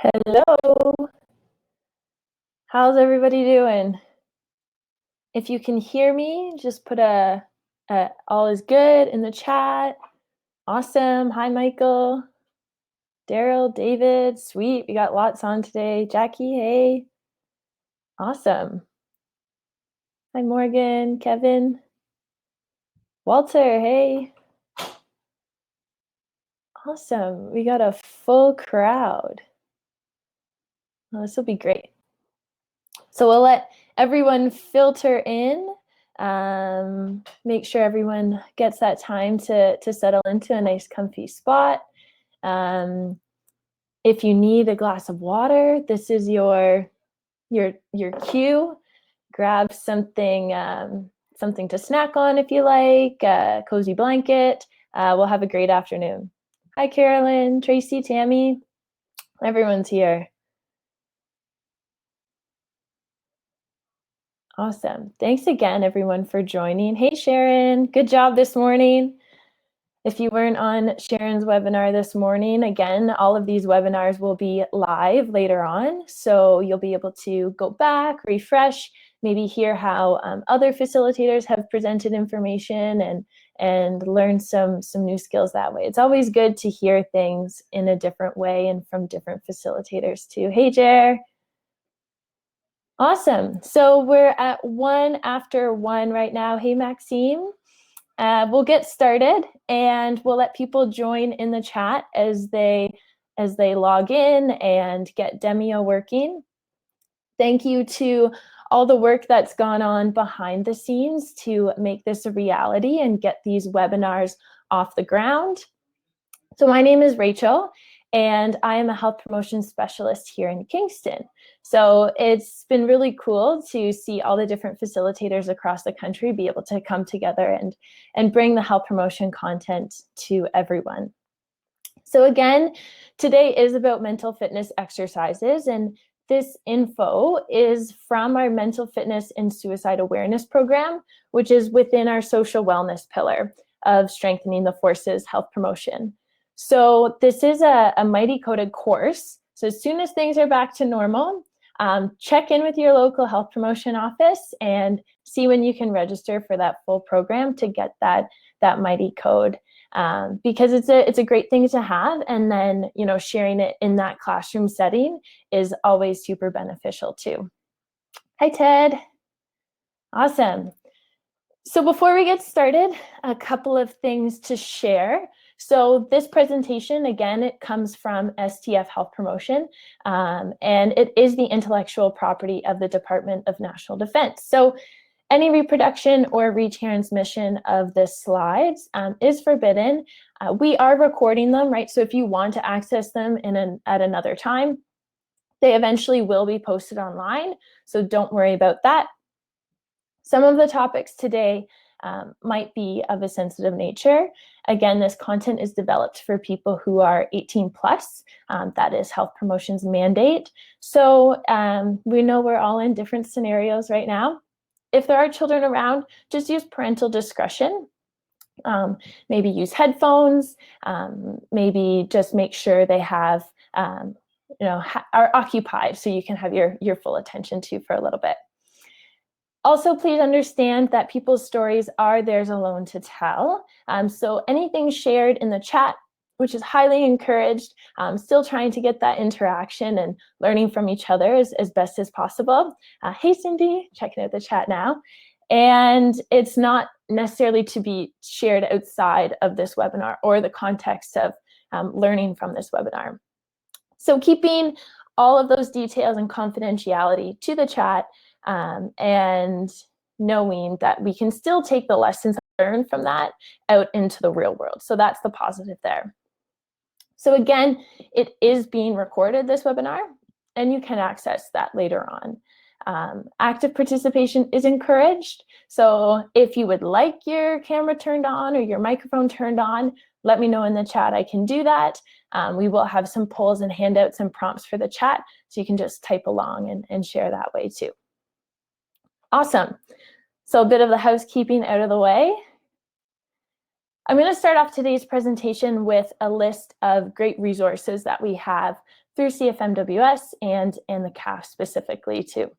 Hello, how's everybody doing? If you can hear me, just put a all is good in the chat. Awesome. Hi, Michael, Daryl, David. Sweet. We got lots on today. Jackie, hey. Awesome. Hi, Morgan, Kevin, Walter, hey. Awesome. We got a full crowd. Well, this will be great. So we'll let everyone filter in. Make sure everyone gets that time to settle into a nice comfy spot. If you need a glass of water, this is your cue. Grab something something to snack on if you like, a cozy blanket. We'll have a great afternoon. Hi, Carolyn, Tracy, Tammy. Everyone's here. Awesome. Thanks again, everyone, for joining. Hey, Sharon, good job this morning. If you weren't on Sharon's webinar this morning, again, all of these webinars will be live later on. So you'll be able to go back, refresh, maybe hear how other facilitators have presented information and learn some new skills that way. It's always good to hear things in a different way and from different facilitators too. Hey, Jer. Awesome. So we're at 1 after 1 right now. Hey, Maxime. We'll get started and we'll let people join in the chat as they log in and get Demio working. Thank you to all the work that's gone on behind the scenes to make this a reality and get these webinars off the ground. So my name is Rachel, and I am a health promotion specialist here in Kingston. So it's been really cool to see all the different facilitators across the country be able to come together and bring the health promotion content to everyone. So again, today is about mental fitness exercises, and this info is from our mental fitness and suicide awareness program, which is within our social wellness pillar of strengthening the forces health promotion. So this is a Mighty coded course. So as soon as things are back to normal, check in with your local health promotion office and see when you can register for that full program to get that Mighty code. Because it's a great thing to have, and then sharing it in that classroom setting is always super beneficial too. Hi, Ted. Awesome. So before we get started, a couple of things to share. So this presentation, again, it comes from STF Health Promotion, and it is the intellectual property of the Department of National Defense. So any reproduction or retransmission of the slides is forbidden. We are recording them, right? So if you want to access them at another time, they eventually will be posted online. So don't worry about that. Some of the topics today might be of a sensitive nature. Again, this content is developed for people who are 18 plus. That is Health Promotion's mandate. So we know we're all in different scenarios right now. If there are children around, just use parental discretion. Maybe use headphones. Maybe just make sure they have, are occupied so you can have your full attention to for a little bit. Also, please understand that people's stories are theirs alone to tell. So anything shared in the chat, which is highly encouraged, still trying to get that interaction and learning from each other as best as possible. Hey, Cindy, checking out the chat now. And it's not necessarily to be shared outside of this webinar or the context of learning from this webinar. So keeping all of those details and confidentiality to the chat, and knowing that we can still take the lessons learned from that out into the real world. So that's the positive there. So again, it is being recorded, this webinar, and you can access that later on. Active participation is encouraged. So if you would like your camera turned on or your microphone turned on, let me know in the chat. I can do that. We will have some polls and handouts and prompts for the chat, so you can just type along and share that way too. Awesome. So a bit of the housekeeping out of the way. I'm going to start off today's presentation with a list of great resources that we have through CFMWS and the CAF specifically too.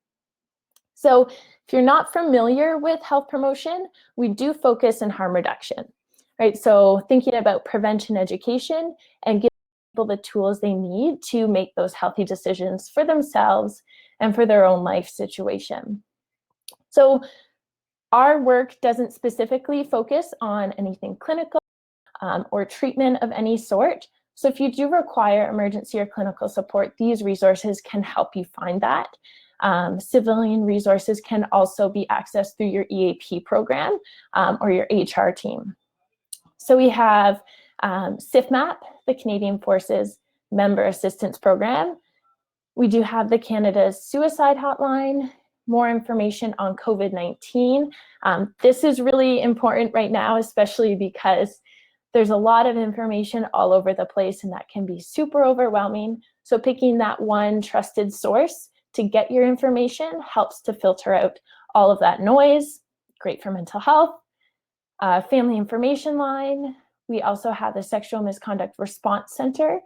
So if you're not familiar with health promotion, we do focus on harm reduction, right? So thinking about prevention education and giving people the tools they need to make those healthy decisions for themselves and for their own life situation. So our work doesn't specifically focus on anything clinical or treatment of any sort. So if you do require emergency or clinical support, these resources can help you find that. Civilian resources can also be accessed through your EAP program or your HR team. So we have CIFMAP, the Canadian Forces Member Assistance Program. We do have the Canada's Suicide Hotline, more information on COVID-19. This is really important right now, especially because there's a lot of information all over the place and that can be super overwhelming. So picking that one trusted source to get your information helps to filter out all of that noise. Great for mental health. Family information line. We also have the Sexual Misconduct Response Center.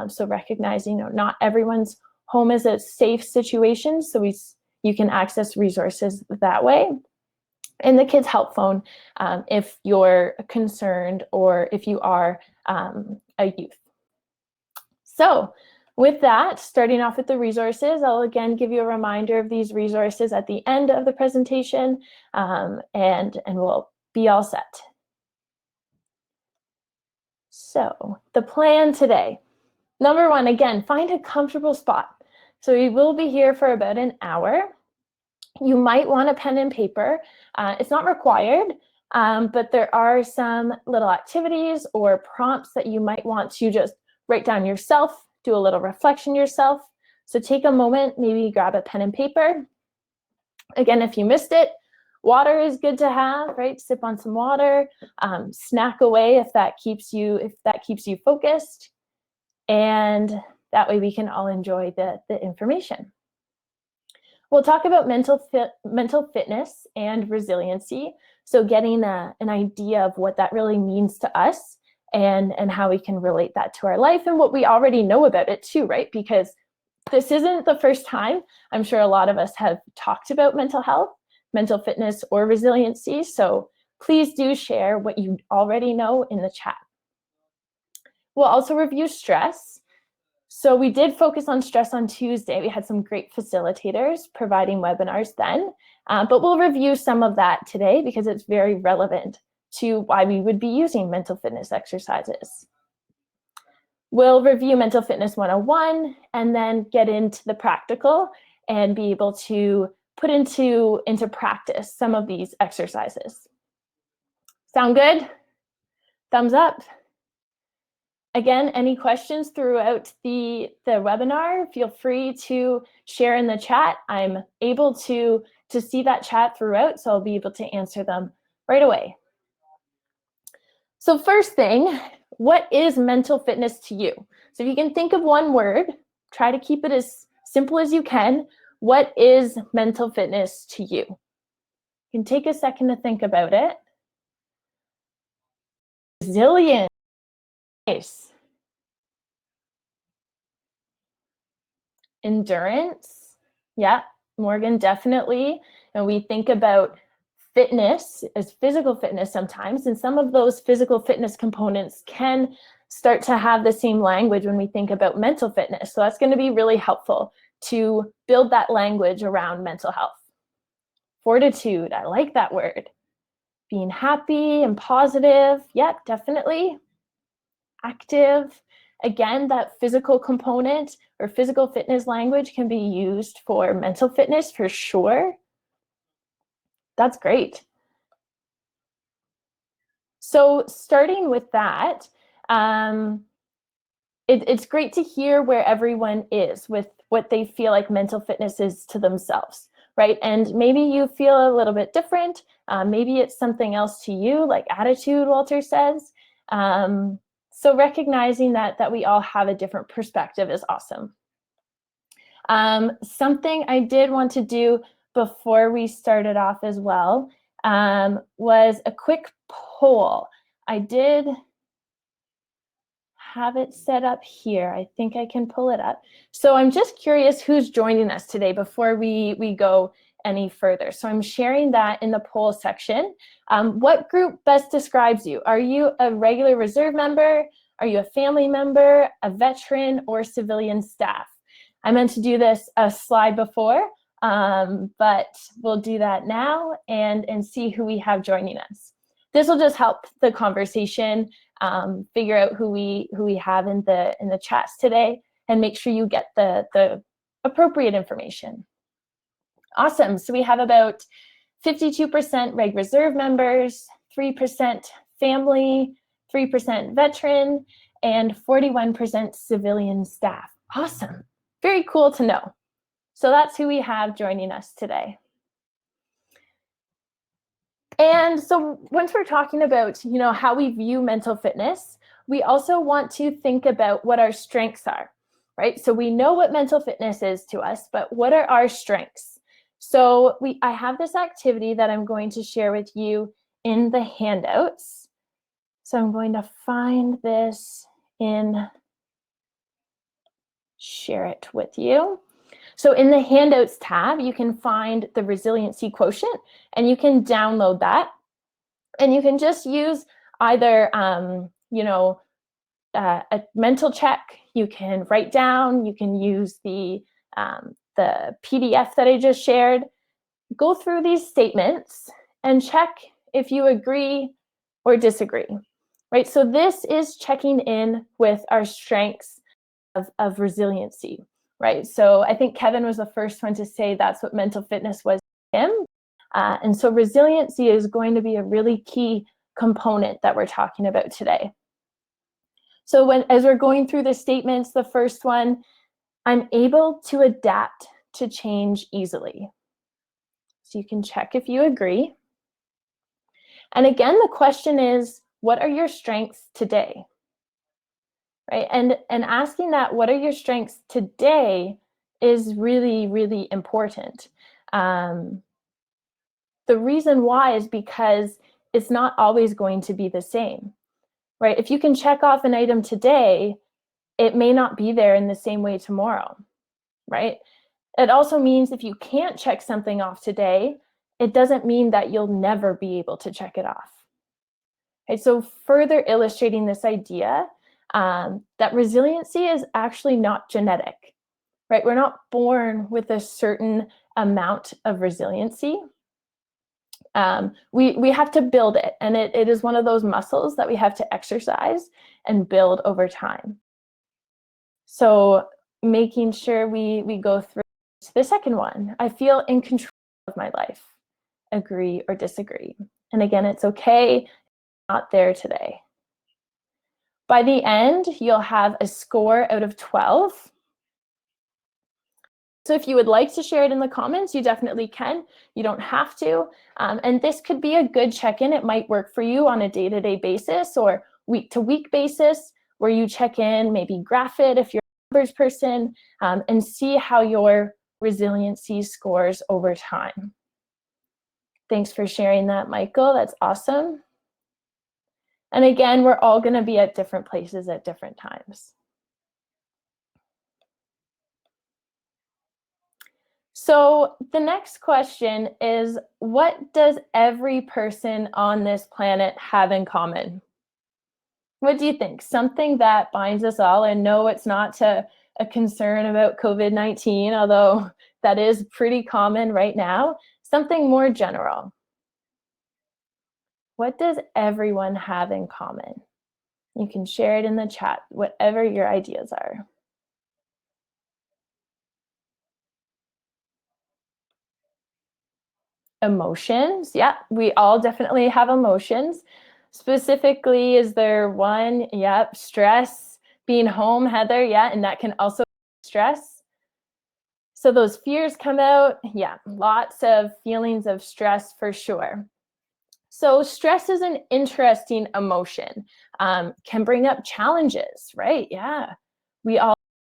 So recognizing not everyone's home is a safe situation, so you can access resources that way. And the Kids Help Phone if you're concerned or if you are a youth. So with that, starting off with the resources, I'll again give you a reminder of these resources at the end of the presentation, and we'll be all set. So the plan today. Number one, again, find a comfortable spot. So we will be here for about an hour. You might want a pen and paper. It's not required, but there are some little activities or prompts that you might want to just write down yourself, do a little reflection yourself. So take a moment, maybe grab a pen and paper. Again, if you missed it, water is good to have, right? Sip on some water, snack away if that keeps you focused. And that way we can all enjoy the information. We'll talk about mental fitness and resiliency. So getting an idea of what that really means to us and how we can relate that to our life and what we already know about it too, right? Because this isn't the first time. I'm sure a lot of us have talked about mental health, mental fitness, or resiliency. So please do share what you already know in the chat. We'll also review stress. So we did focus on stress on Tuesday. We had some great facilitators providing webinars then, but we'll review some of that today because it's very relevant to why we would be using mental fitness exercises. We'll review Mental Fitness 101 and then get into the practical and be able to put into practice some of these exercises. Sound good? Thumbs up. Again, any questions throughout the webinar, feel free to share in the chat. I'm able to see that chat throughout, so I'll be able to answer them right away. So first thing, what is mental fitness to you? So if you can think of one word, try to keep it as simple as you can. What is mental fitness to you? You can take a second to think about it. Resilience. Nice. Endurance. Yeah, Morgan, definitely. And we think about fitness as physical fitness sometimes, and some of those physical fitness components can start to have the same language when we think about mental fitness. So that's going to be really helpful to build that language around mental health. Fortitude, I like that word. Being happy and positive, yep, definitely. Active, again, that physical component or physical fitness language can be used for mental fitness for sure. That's great. So starting with that, it's great to hear where everyone is with what they feel like mental fitness is to themselves, right? And maybe you feel a little bit different. Maybe it's something else to you, like attitude, Walter says. So recognizing that we all have a different perspective is awesome. Something I did want to do before we started off as well was a quick poll. I did have it set up here. I think I can pull it up. So I'm just curious who's joining us today before we go any further. So I'm sharing that in the poll section. What group best describes you? Are you a regular reserve member? Are you a family member, a veteran, or civilian staff? I meant to do this a slide before, but we'll do that now and see who we have joining us. This will just help the conversation, figure out who we have in the chats today, and make sure you get the appropriate information. Awesome. So we have about 52% Reg Reserve members, 3% family, 3% veteran, and 41% civilian staff. Awesome. Very cool to know. So that's who we have joining us today. And so once we're talking about, how we view mental fitness, we also want to think about what our strengths are, right? So we know what mental fitness is to us, but what are our strengths? So I have this activity that I'm going to share with you in the handouts. So I'm going to find this share it with you. So in the handouts tab, you can find the resiliency quotient and you can download that. And you can just use either, a mental check. You can write down, you can use the PDF that I just shared. Go through these statements and check if you agree or disagree, right? So this is checking in with our strengths of resiliency, right? So I think Kevin was the first one to say that's what mental fitness was to him. And so resiliency is going to be a really key component that we're talking about today. So as we're going through the statements, the first one, I'm able to adapt to change easily. So you can check if you agree. And again, the question is, what are your strengths today? Right? And asking that, what are your strengths today, is really, really important. The reason why is because it's not always going to be the same, right? If you can check off an item today, it may not be there in the same way tomorrow, right? It also means if you can't check something off today, it doesn't mean that you'll never be able to check it off. Okay, so further illustrating this idea that resiliency is actually not genetic, right? We're not born with a certain amount of resiliency. We have to build it, and it is one of those muscles that we have to exercise and build over time. So making sure we go through the second one. I feel in control of my life. Agree or disagree. And again, it's okay, not there today. By the end, you'll have a score out of 12. So if you would like to share it in the comments, you definitely can. You don't have to. And this could be a good check-in. It might work for you on a day-to-day basis or week-to-week basis, where you check in, maybe graph it if you're a numbers person, and see how your resiliency scores over time. Thanks for sharing that, Michael. That's awesome. And again, we're all going to be at different places at different times. So the next question is, what does every person on this planet have in common? What do you think? Something that binds us all, and no, it's not a concern about COVID-19, although that is pretty common right now. Something more general. What does everyone have in common? You can share it in the chat, whatever your ideas are. Emotions. Yeah, we all definitely have emotions. Specifically, is there one? Yep, stress, being home, Heather. Yeah, and that can also be stress. So those fears come out. Yeah, lots of feelings of stress for sure. So stress is an interesting emotion. Can bring up challenges, right? Yeah, we all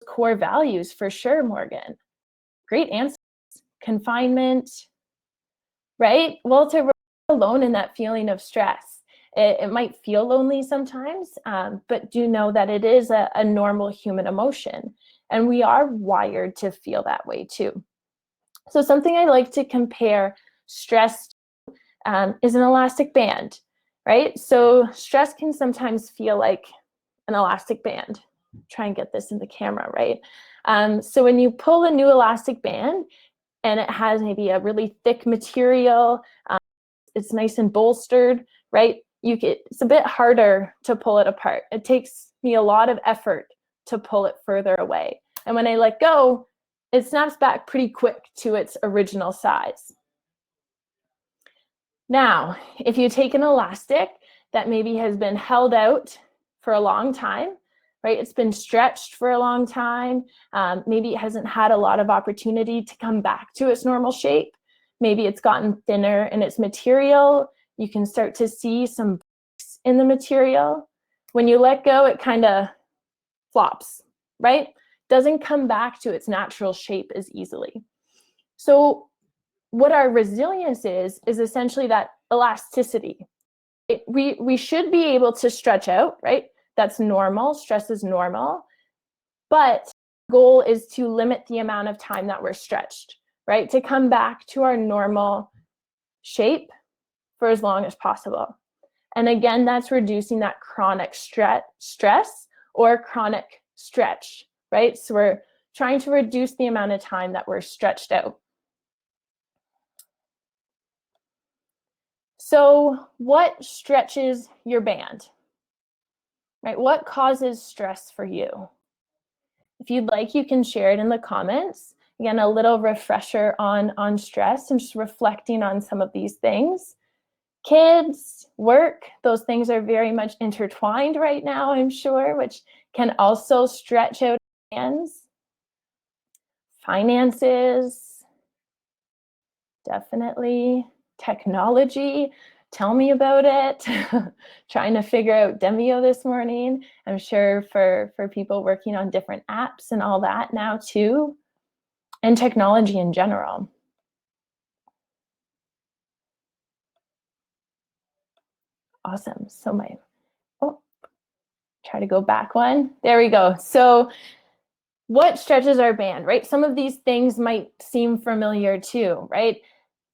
have core values for sure, Morgan. Great answer. Confinement, right? Well, to remain alone in that feeling of stress. It might feel lonely sometimes, but do know that it is a normal human emotion. And we are wired to feel that way too. So something I like to compare stress is an elastic band, right? So stress can sometimes feel like an elastic band. Try and get this in the camera, right? So when you pull a new elastic band and it has maybe a really thick material, it's nice and bolstered, right? It's a bit harder to pull it apart. It takes me a lot of effort to pull it further away. And when I let go, it snaps back pretty quick to its original size. Now, if you take an elastic that maybe has been held out for a long time, right? It's been stretched for a long time. Maybe it hasn't had a lot of opportunity to come back to its normal shape. Maybe it's gotten thinner in its material. You can start to see some breaks in the material. When you let go, it kind of flops, right? Doesn't come back to its natural shape as easily. So what our resilience is essentially that elasticity. We should be able to stretch out, right? That's normal. Stress is normal. But the goal is to limit the amount of time that we're stretched, right? To come back to our normal shape for as long as possible. And again, that's reducing that chronic stress or chronic stretch, right? So we're trying to reduce the amount of time that we're stretched out. So what stretches your band, right? What causes stress for you? If you'd like, you can share it in the comments. Again, a little refresher on stress and just reflecting on some of these things. Kids, work, those things are very much intertwined right now, I'm sure, which can also stretch out hands. Finances, definitely. Technology, tell me about it. Trying to figure out Demio this morning. I'm sure for people working on different apps and all that now too. And technology in general. Awesome. So try to go back one. There we go. So what stretches our band, right? Some of these things might seem familiar too, right?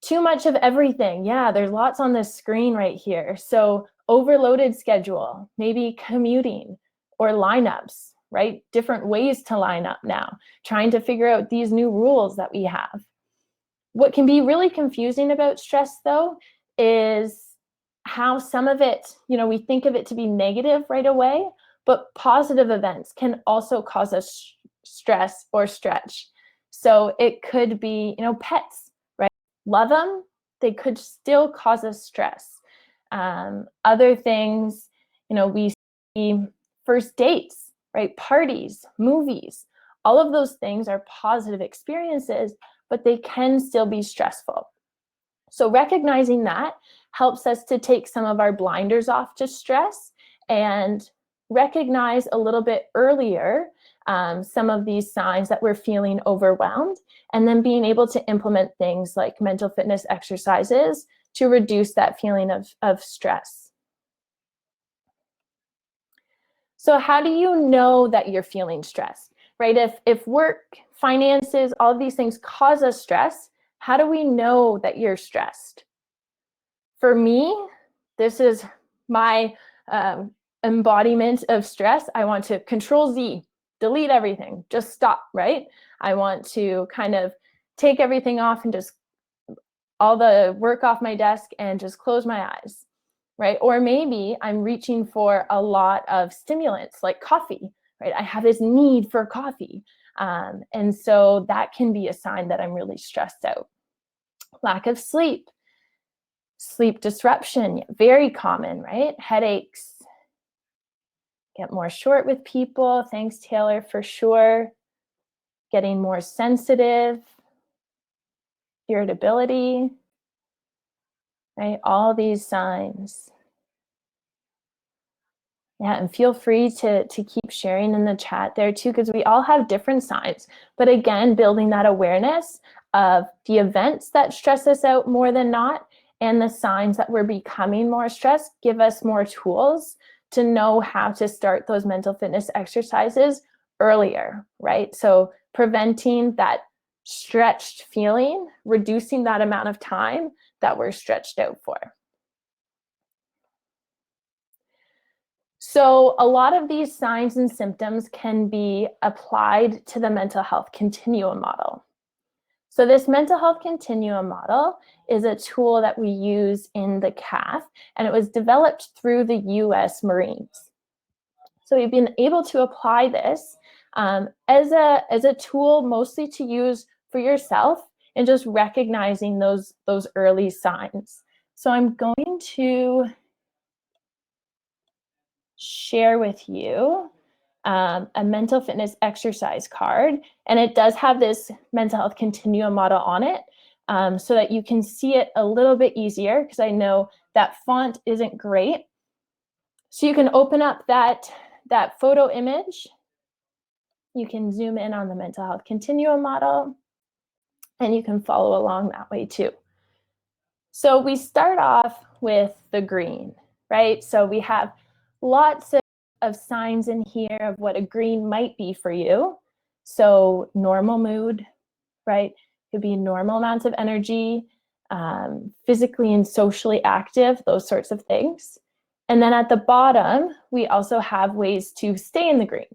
Too much of everything. Yeah, there's lots on the screen right here. So overloaded schedule, maybe commuting or lineups, right? Different ways to line up now, trying to figure out these new rules that we have. What can be really confusing about stress though is how some of it, we think of it to be negative right away, but positive events can also cause us stress or stretch. So it could be, pets, right? Love them, they could still cause us stress. Other things, we see first dates, right? Parties, movies, all of those things are positive experiences, but they can still be stressful. So recognizing that helps us to take some of our blinders off to stress and recognize a little bit earlier some of these signs that we're feeling overwhelmed, and then being able to implement things like mental fitness exercises to reduce that feeling of stress. So how do you know that you're feeling stressed, right? If work, finances, all of these things cause us stress, how do we know that you're stressed? For me, this is my embodiment of stress. I want to Control Z, delete everything, just stop, right? I want to kind of take everything off and just all the work off my desk and just close my eyes, right? Or maybe I'm reaching for a lot of stimulants like coffee, right? I have this need for coffee. And so that can be a sign that I'm really stressed out. Lack of sleep. Sleep disruption, very common, right? Headaches, get more short with people. Thanks, Taylor, for sure. Getting more sensitive, irritability, right? All these signs. Yeah, and feel free to keep sharing in the chat there too, because we all have different signs. But again, building that awareness of the events that stress us out more than not, and the signs that we're becoming more stressed give us more tools to know how to start those mental fitness exercises earlier, right? So preventing that stretched feeling, reducing that amount of time that we're stretched out for. So a lot of these signs and symptoms can be applied to the mental health continuum model. So this mental health continuum model is a tool that we use in the CAF, and it was developed through the US Marines. So we've been able to apply this as a tool mostly to use for yourself and just recognizing those early signs. So I'm going to share with you a mental fitness exercise card, and it does have this mental health continuum model on it, so that you can see it a little bit easier, because I know that font isn't great. So you can open up that photo image. You can zoom in on the mental health continuum model, and you can follow along that way too. So we start off with the green, right? So we have lots of signs in here of what a green might be for you. So normal mood, right? Could be normal amounts of energy, physically and socially active, those sorts of things. And then at the bottom, we also have ways to stay in the green,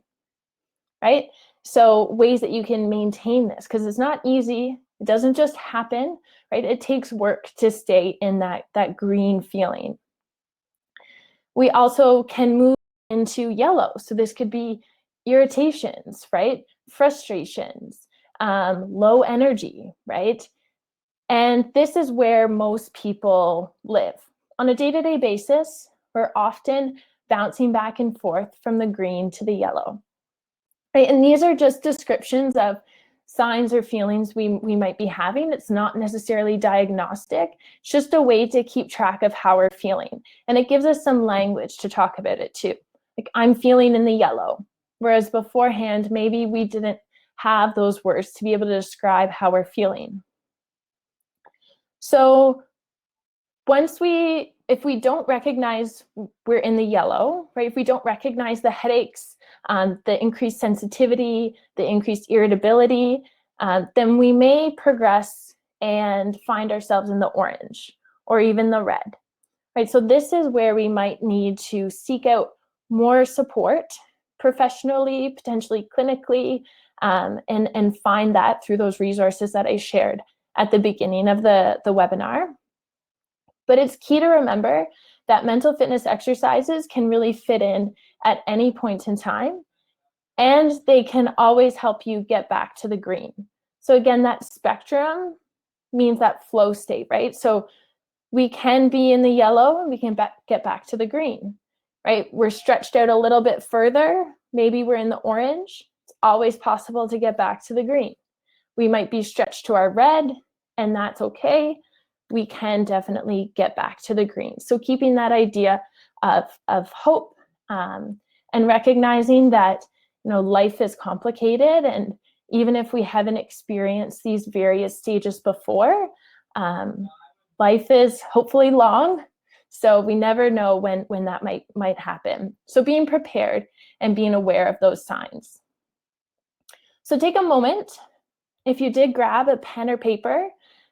right? So ways that you can maintain this, because it's not easy. It doesn't just happen, right? It takes work to stay in that green feeling. We also can move into yellow. So this could be irritations, right? Frustrations, low energy, right? And this is where most people live. On a day-to-day basis, we're often bouncing back and forth from the green to the yellow. Right? And these are just descriptions of signs or feelings we might be having. It's not necessarily diagnostic. It's just a way to keep track of how we're feeling. And it gives us some language to talk about it too. Like, I'm feeling in the yellow. Whereas beforehand, maybe we didn't have those words to be able to describe how we're feeling. So if we don't recognize we're in the yellow, right? If we don't recognize the headaches, the increased sensitivity, the increased irritability, then we may progress and find ourselves in the orange or even the red, right? So this is where we might need to seek out more support professionally, potentially clinically, and find that through those resources that I shared at the beginning of the webinar. But it's key to remember that mental fitness exercises can really fit in at any point in time, and they can always help you get back to the green. So again, that spectrum means that flow state, right? So we can be in the yellow and we can get back to the green, right? We're stretched out a little bit further. Maybe we're in the orange. It's always possible to get back to the green. We might be stretched to our red, and that's okay. We can definitely get back to the green. So keeping that idea of hope, and recognizing that, you know, life is complicated, and even if we haven't experienced these various stages before, life is hopefully long, so we never know when that might happen. So being prepared and being aware of those signs. So take a moment. If you did grab a pen or paper,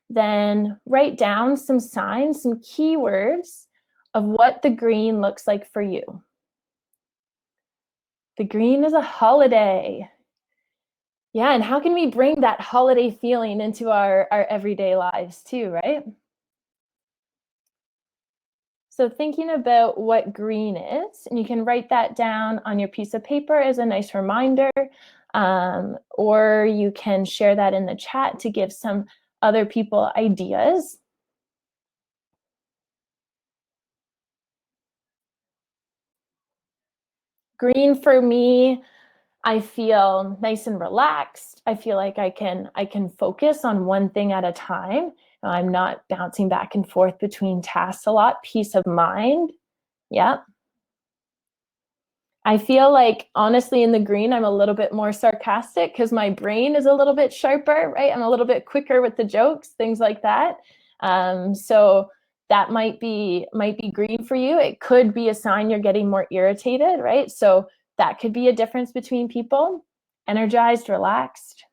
then write down some signs, some keywords of what the green looks like for you. The green is a holiday. Yeah, and how can we bring that holiday feeling into our everyday lives too, right? So thinking about what green is, and you can write that down on your piece of paper as a nice reminder, or you can share that in the chat to give some other people ideas. Green for me, I feel nice and relaxed. I feel like I can focus on one thing at a time. I'm not bouncing back and forth between tasks a lot. Peace of mind. Yeah. I feel like, honestly, in the green, I'm a little bit more sarcastic because my brain is a little bit sharper, right? I'm a little bit quicker with the jokes, things like that. So that might be green for you. It could be a sign you're getting more irritated, right? So that could be a difference between people. Energized, relaxed.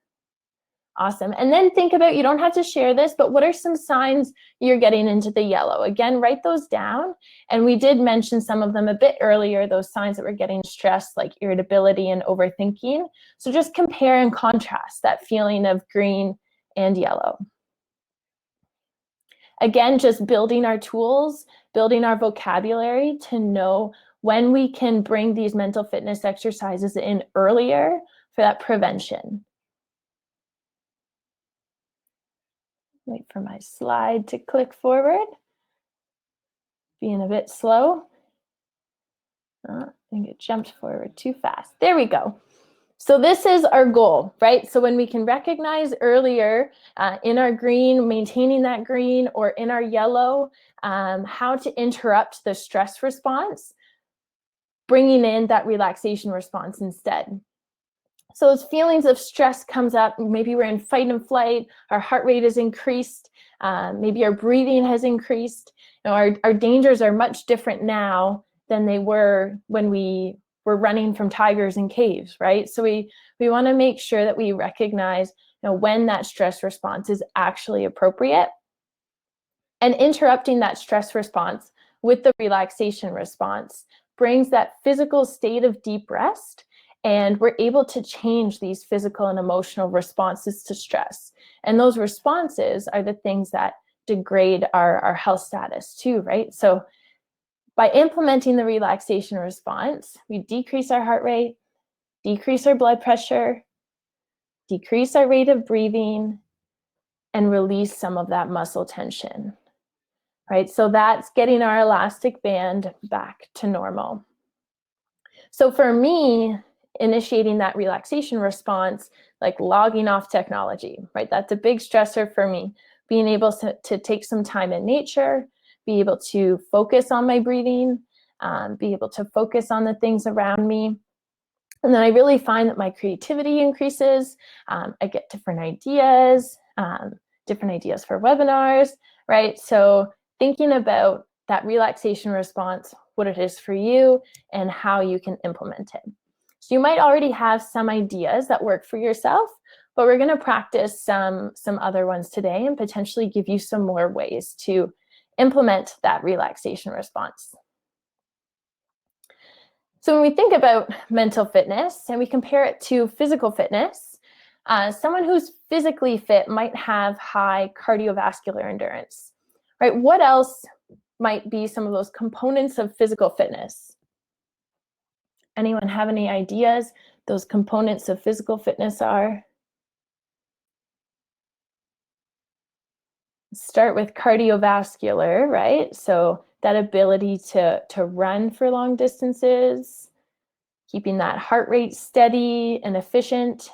Awesome. And then think about, you don't have to share this, but what are some signs you're getting into the yellow? Again, write those down. And we did mention some of them a bit earlier, those signs that we're getting stressed, like irritability and overthinking. So just compare and contrast that feeling of green and yellow. Again, just building our tools, building our vocabulary to know when we can bring these mental fitness exercises in earlier for that prevention. Wait for my slide to click forward. Being a bit slow. I think it jumped forward too fast. There we go. So this is our goal, right? So when we can recognize earlier in our green, maintaining that green, or in our yellow, how to interrupt the stress response, bringing in that relaxation response instead. So as feelings of stress comes up, maybe we're in fight and flight, our heart rate is increased, maybe our breathing has increased. You know, our dangers are much different now than they were when we were running from tigers in caves, right? So we want to make sure that we recognize, you know, when that stress response is actually appropriate, and interrupting that stress response with the relaxation response brings that physical state of deep rest, and we're able to change these physical and emotional responses to stress. And those responses are the things that degrade our health status too, right? So by implementing the relaxation response, we decrease our heart rate, decrease our blood pressure, decrease our rate of breathing, and release some of that muscle tension, right? So that's getting our elastic band back to normal. So for me, initiating that relaxation response, like logging off technology, right? That's a big stressor for me. Being able to take some time in nature, be able to focus on my breathing, be able to focus on the things around me. And then I really find that my creativity increases. I get different ideas for webinars, right? So thinking about that relaxation response, what it is for you, and how you can implement it. So you might already have some ideas that work for yourself, but we're going to practice some other ones today and potentially give you some more ways to implement that relaxation response. So when we think about mental fitness and we compare it to physical fitness, someone who's physically fit might have high cardiovascular endurance, right? What else might be some of those components of physical fitness? Anyone have any ideas those components of physical fitness are? Start with cardiovascular, right? So that ability to run for long distances, keeping that heart rate steady and efficient.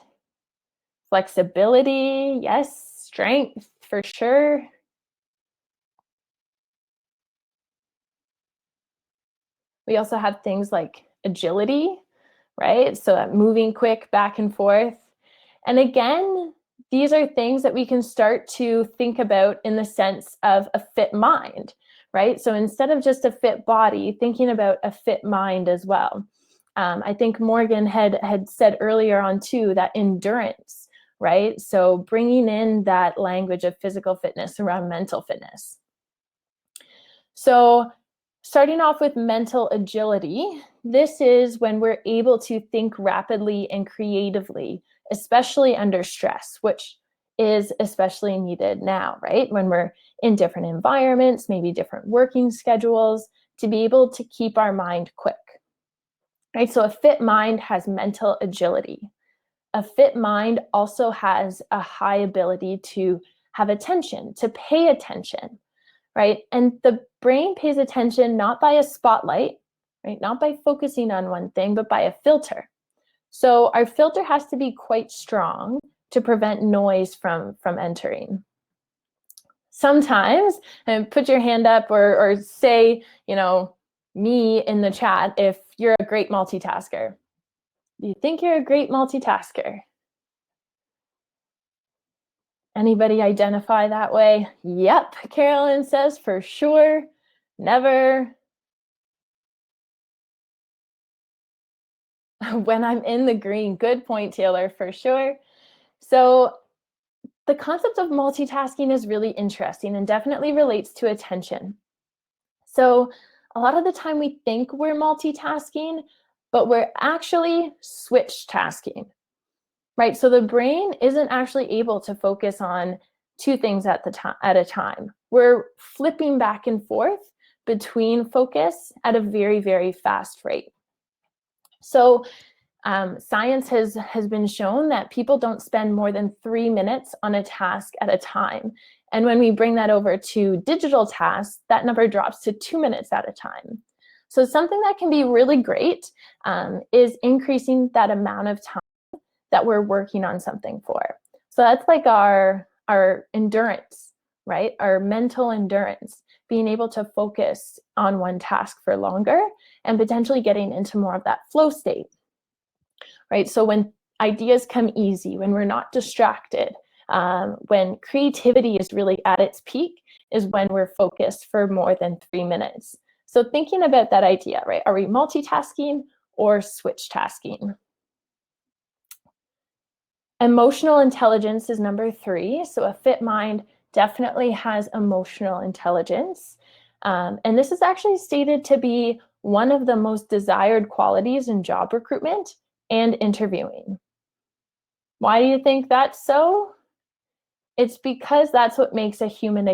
Flexibility, yes. Strength, for sure. We also have things like agility, right? So that moving quick back and forth. And again, these are things that we can start to think about in the sense of a fit mind, right? So instead of just a fit body, thinking about a fit mind as well. I think Morgan had said earlier on too, that endurance, right? So bringing in that language of physical fitness around mental fitness. So starting off with mental agility, this is when we're able to think rapidly and creatively, especially under stress, which is especially needed now, right? When we're in different environments, maybe different working schedules, to be able to keep our mind quick, right? So a fit mind has mental agility. A fit mind also has a high ability to have attention, to pay attention, right? And the brain pays attention not by a spotlight, right? Not by focusing on one thing, but by a filter. So our filter has to be quite strong to prevent noise from entering. Sometimes, and put your hand up or say, you know, me in the chat if you're a great multitasker. Do you think you're a great multitasker? Anybody identify that way? Yep, Carolyn says for sure. Never. When I'm in the green. Good point, Taylor, for sure. So the concept of multitasking is really interesting and definitely relates to attention. So a lot of the time we think we're multitasking, but we're actually switch tasking, right? So the brain isn't actually able to focus on two things at a time. We're flipping back and forth between focus at a very, very fast rate. So science has been shown that people don't spend more than 3 minutes on a task at a time. And when we bring that over to digital tasks, that number drops to 2 minutes at a time. So something that can be really great is increasing that amount of time that we're working on something for. So that's like our endurance, right? Our mental endurance, being able to focus on one task for longer and potentially getting into more of that flow state. Right? So when ideas come easy, when we're not distracted, when creativity is really at its peak, is when we're focused for more than 3 minutes. So thinking about that idea, right? Are we multitasking or switch tasking? Emotional intelligence is number 3. So a fit mind definitely has emotional intelligence. And this is actually stated to be one of the most desired qualities in job recruitment and interviewing. Why do you think that's so? It's because that's what makes a human,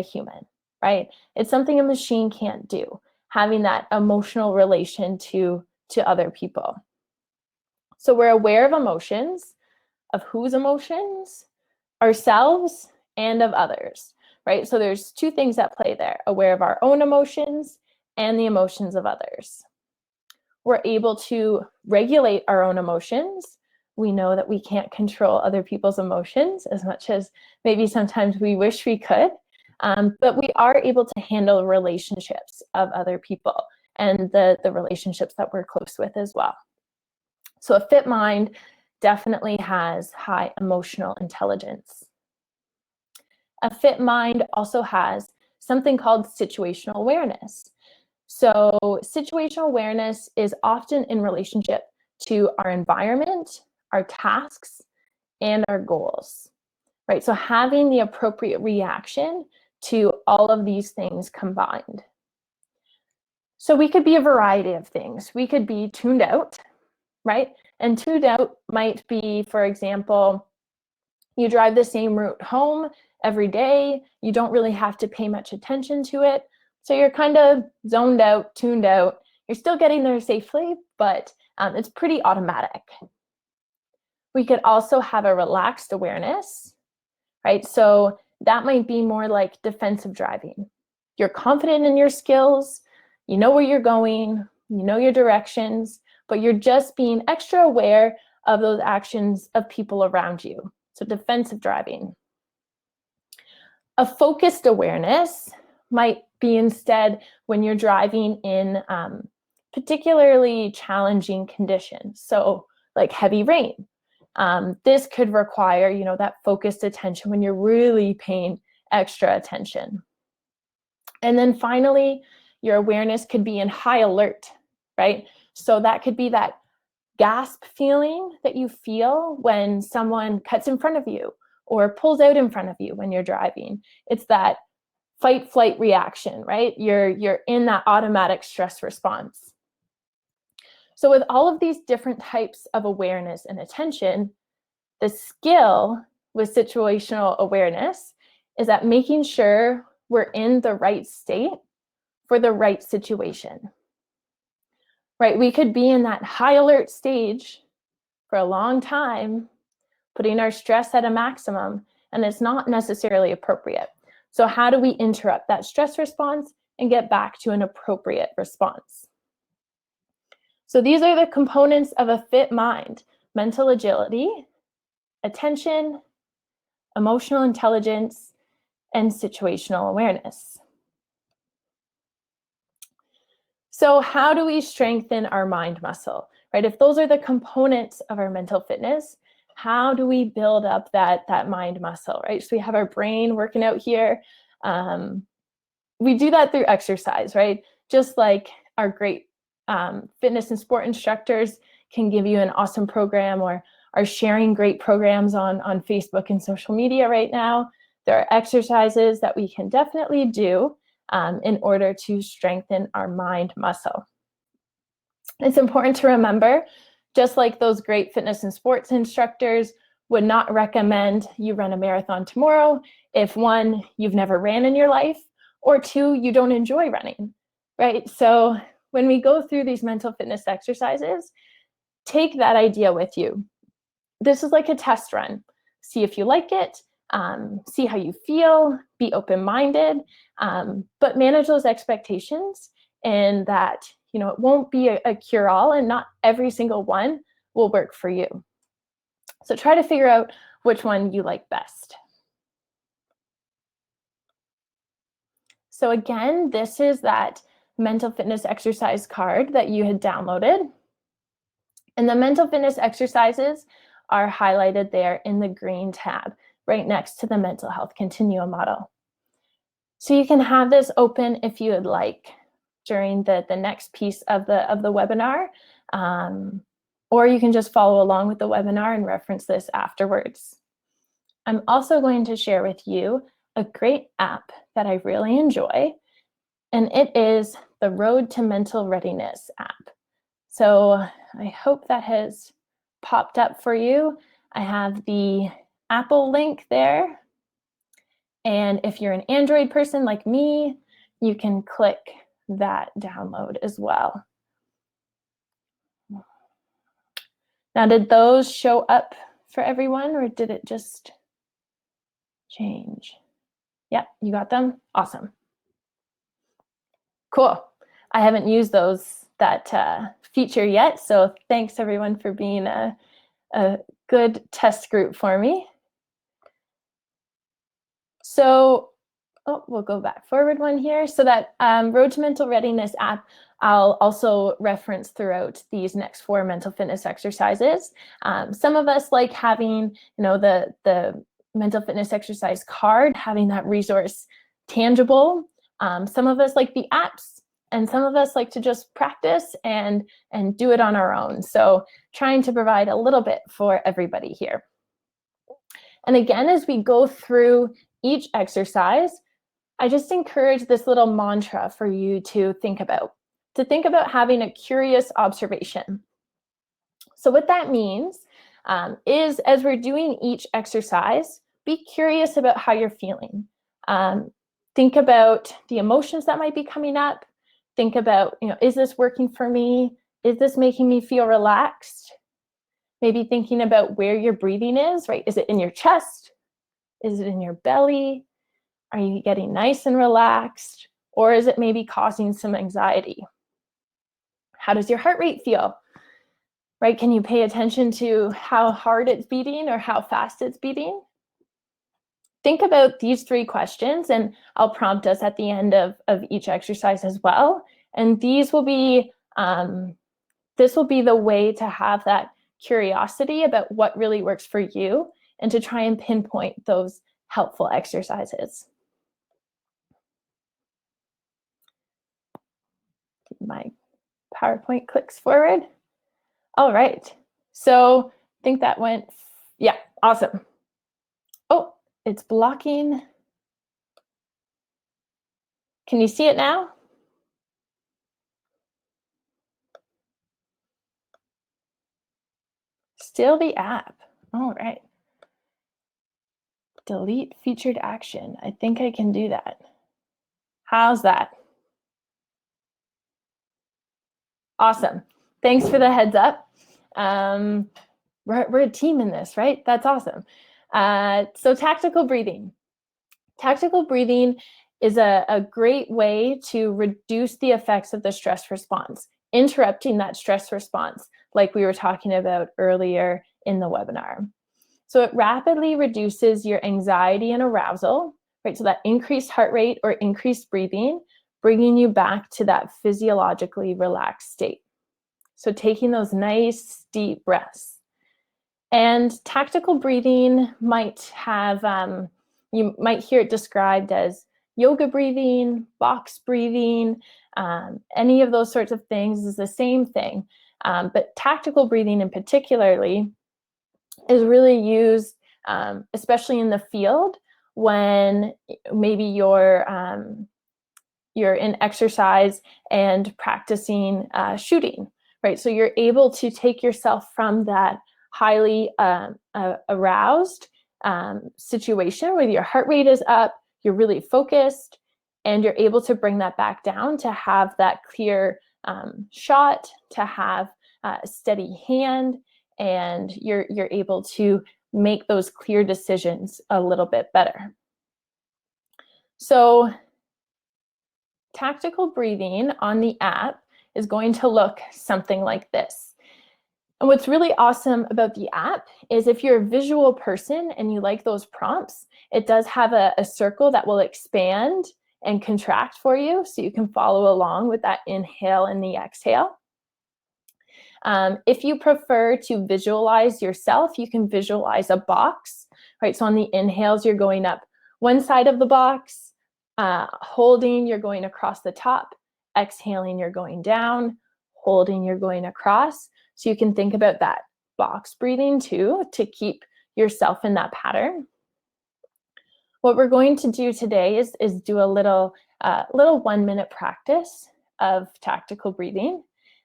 right? It's something a machine can't do, having that emotional relation to other people. So we're aware of emotions, of whose emotions? Ourselves and of others, right? So there's two things at play there, aware of our own emotions and the emotions of others. We're able to regulate our own emotions. We know that we can't control other people's emotions as much as maybe sometimes we wish we could, but we are able to handle relationships of other people and the relationships that we're close with as well. So a fit mind definitely has high emotional intelligence. A fit mind also has something called situational awareness. So situational awareness is often in relationship to our environment, our tasks, and our goals, right? So having the appropriate reaction to all of these things combined. So we could be a variety of things. We could be tuned out, right? And tuned out might be, for example, you drive the same route home every day. You don't really have to pay much attention to it. So you're kind of zoned out, tuned out. You're still getting there safely, but it's pretty automatic. We could also have a relaxed awareness, right? So that might be more like defensive driving. You're confident in your skills, you know where you're going, you know your directions, but you're just being extra aware of those actions of people around you. So defensive driving. A focused awareness might be instead when you're driving in particularly challenging conditions. So like heavy rain. This could require, that focused attention when you're really paying extra attention. And then finally, your awareness could be in high alert, right? So that could be that gasp feeling that you feel when someone cuts in front of you or pulls out in front of you when you're driving. It's that fight flight reaction, right? You're in that automatic stress response. So with all of these different types of awareness and attention, the skill with situational awareness is that making sure we're in the right state for the right situation, right? We could be in that high alert stage for a long time, putting our stress at a maximum, and it's not necessarily appropriate. So how do we interrupt that stress response and get back to an appropriate response? So these are the components of a fit mind: mental agility, attention, emotional intelligence, and situational awareness. So how do we strengthen our mind muscle, right? If those are the components of our mental fitness, how do we build up that mind muscle, right? So we have our brain working out here. We do that through exercise, right? Just like our great fitness and sport instructors can give you an awesome program or are sharing great programs on Facebook and social media right now. There are exercises that we can definitely do in order to strengthen our mind muscle. It's important to remember, just like those great fitness and sports instructors would not recommend you run a marathon tomorrow if one, you've never ran in your life, or two, you don't enjoy running, right? So when we go through these mental fitness exercises, take that idea with you. This is like a test run. See if you like it, see how you feel, be open-minded, but manage those expectations, and that, you know, it won't be a cure-all, and not every single one will work for you. So try to figure out which one you like best. So again, this is that mental fitness exercise card that you had downloaded. And the mental fitness exercises are highlighted there in the green tab, right next to the mental health continuum model. So you can have this open if you would like during the next piece of the webinar, or you can just follow along with the webinar and reference this afterwards. I'm also going to share with you a great app that I really enjoy, and it is the Road to Mental Readiness app. So I hope that has popped up for you. I have the Apple link there. And if you're an Android person like me, you can click that download as well. Now, did those show up for everyone, or did it just change? Yep, you got them? Awesome. Cool. I haven't used that feature yet, so thanks everyone for being a good test group for me. So, we'll go back forward one here. So that Road to Mental Readiness app, I'll also reference throughout these next 4 mental fitness exercises. Some of us like having, you know, the mental fitness exercise card, having that resource tangible. Some of us like the apps, and some of us like to just practice and do it on our own. So trying to provide a little bit for everybody here. And again, as we go through each exercise, I just encourage this little mantra for you to think about having a curious observation. So what that means is, as we're doing each exercise, be curious about how you're feeling. Think about the emotions that might be coming up. Think about, you know, is this working for me? Is this making me feel relaxed? Maybe thinking about where your breathing is, right? Is it in your chest? Is it in your belly? Are you getting nice and relaxed? Or is it maybe causing some anxiety? How does your heart rate feel? Right? Can you pay attention to how hard it's beating or how fast it's beating? Think about these 3 questions, and I'll prompt us at the end of each exercise as well. And these will be, this will be the way to have that curiosity about what really works for you, and to try and pinpoint those helpful exercises. My PowerPoint clicks forward. All right. So I think that went, yeah, awesome. Oh, it's blocking. Can you see it now? Still the app. All right. Delete featured action. I think I can do that. How's that? Awesome. Thanks for the heads up. We're a team in this, right? That's awesome. So tactical breathing. Tactical breathing is a great way to reduce the effects of the stress response, interrupting that stress response like we were talking about earlier in the webinar. So it rapidly reduces your anxiety and arousal, right? So that increased heart rate or increased breathing, bringing you back to that physiologically relaxed state. So taking those nice deep breaths. And tactical breathing might have, you might hear it described as yoga breathing, box breathing, any of those sorts of things is the same thing. But tactical breathing in particularly is really used, especially in the field, when maybe you're in exercise and practicing shooting, right? So you're able to take yourself from that highly aroused situation where your heart rate is up, you're really focused, and you're able to bring that back down to have that clear shot, to have a steady hand, and you're able to make those clear decisions a little bit better. So tactical breathing on the app is going to look something like this. And what's really awesome about the app is if you're a visual person and you like those prompts, it does have a circle that will expand and contract for you, so you can follow along with that inhale and the exhale. If you prefer to visualize yourself, you can visualize a box, right? So on the inhales, you're going up one side of the box, holding, you're going across the top, exhaling, you're going down, holding, you're going across. So you can think about that box breathing too, to keep yourself in that pattern. What we're going to do today is do a little 1-minute practice of tactical breathing.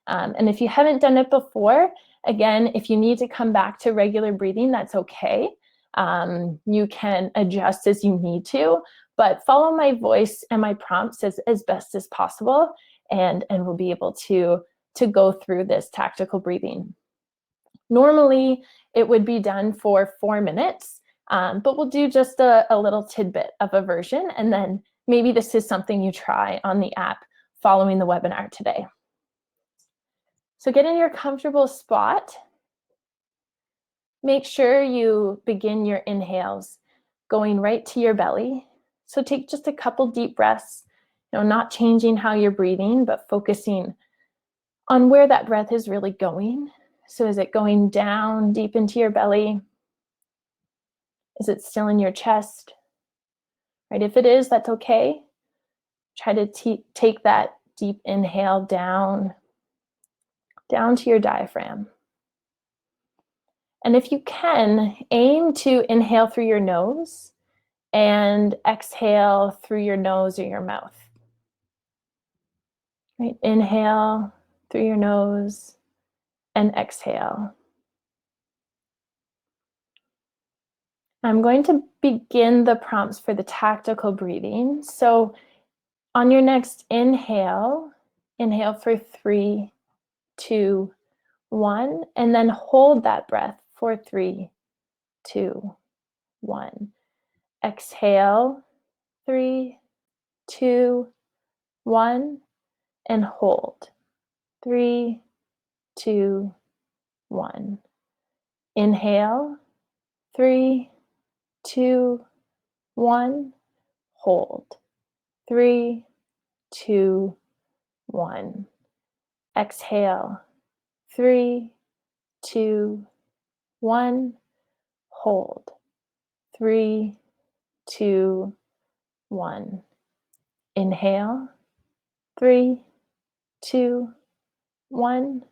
And if you haven't done it before, again, if you need to come back to regular breathing, that's okay. You can adjust as you need to, but follow my voice and my prompts as best as possible, and we'll be able to go through this tactical breathing. Normally, it would be done for 4 minutes, but we'll do just a little tidbit of a version, and then maybe this is something you try on the app following the webinar today. So get in your comfortable spot. Make sure you begin your inhales going right to your belly. So take just a couple deep breaths, not changing how you're breathing, but focusing on where that breath is really going. So is it going down deep into your belly? Is it still in your chest? Right? If it is, that's okay. Try to take that deep inhale down to your diaphragm. And if you can, aim to inhale through your nose and exhale through your nose or your mouth. Right? Inhale through your nose and exhale. I'm going to begin the prompts for the tactical breathing. So on your next inhale, inhale for 3, 2, 1, and then hold that breath for 3, 2, 1. Exhale, 3, 2, 1, and hold. 3, 2, 1. Inhale, 3, 2, 1. Hold. 3, 2, 1. Exhale. 3, 2, 1. Hold. 3, 2, 1. Inhale. 3, 2, 1.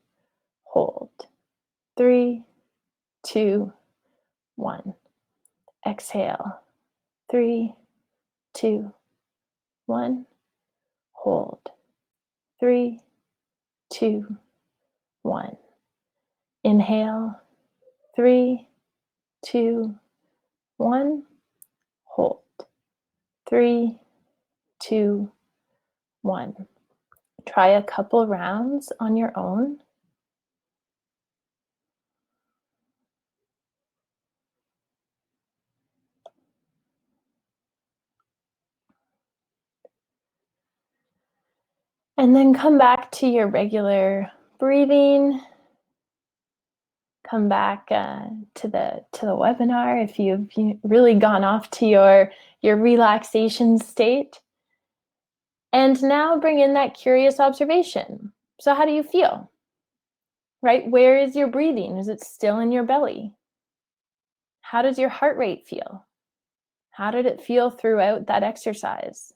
Hold. 3, 2, 1. Exhale. 3, 2, 1. Hold. 3, 2, 1. Inhale. 3, 2, 1. Hold. 3, 2, 1. Try a couple rounds on your own. And then come back to your regular breathing. Come back to the webinar if you've really gone off to your relaxation state. And now bring in that curious observation. So how do you feel? Right? Where is your breathing? Is it still in your belly? How does your heart rate feel? How did it feel throughout that exercise?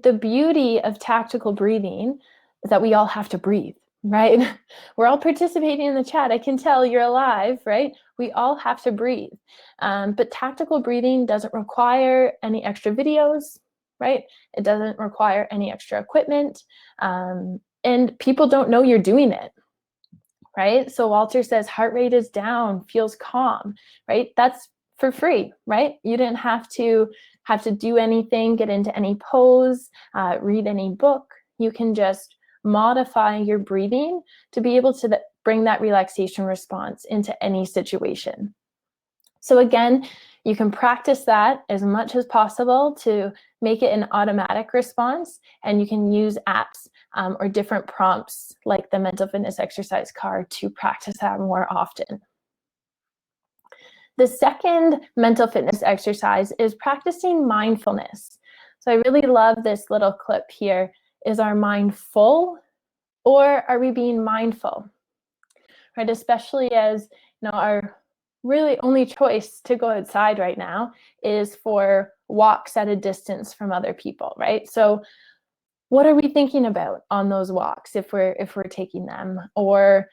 The beauty of tactical breathing is that we all have to breathe, right? We're all participating in the chat. I can tell you're alive, right? We all have to breathe. But tactical breathing doesn't require any extra videos, right? It doesn't require any extra equipment. And people don't know you're doing it, right? So Walter says heart rate is down, feels calm, right? That's for free, right? You didn't have to do anything, get into any pose, read any book. You can just modify your breathing to be able to bring that relaxation response into any situation. So again, you can practice that as much as possible to make it an automatic response, and you can use apps or different prompts like the mental fitness exercise card to practice that more often. The second mental fitness exercise is practicing mindfulness. So I really love this little clip here. Is our mind full, or are we being mindful? Right, especially as our really only choice to go outside right now is for walks at a distance from other people, right? So what are we thinking about on those walks if we're taking them, or